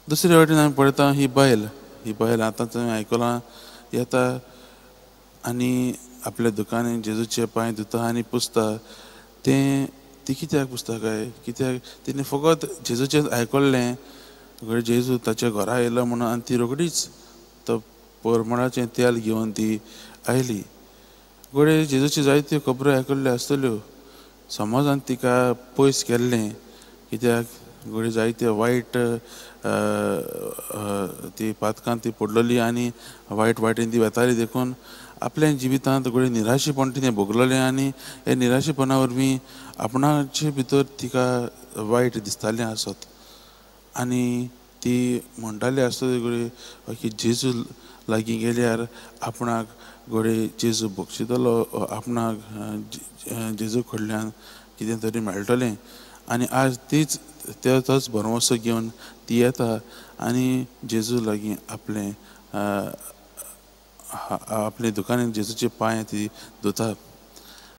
दुसरे वाटेन आमी पळयता ही बायल आतां तुवें आयकलां येता आनी आपल्या दुकानान जेजूचे पांय धुता आनी पुसता तें ती कित्याक पुसता काय कित्याक तिणें फकत जेजूचें आयकल्लें जेजू ताच्या घरा येयलो म्हणून आनी ती रोखडीच तो परमळाचें तेल घेवन ती आयली घडये जेजूच्यो जायत्यो खबरो आयकल्ल्यो आसतल्यो समजान तिका पयस केल्लें कित्याक घडये जायत्यो वायट ती पातकां ती पडलेली आनी वायट वाटेन ती वेताली देखून आपल्या जिवितांत घडये निराशेपण तिणें भोगलेलें आनी हे निराशेपणा वरवीं आपणाचे भितर तिका वायट दिसतालें आसत आनी ती म्हणटाली आसतली घडये की जेजू लागीं गेल्यार आपणाक घडये जेजू बक्षितलो आपणाक जेजू कडल्यान कितें तरी मेळटलें आनी आज तीच तोच भरवंसो घेवन ती येता आनी जेजू लागीं आपले दुकानान जेजूचे पांय ती धुता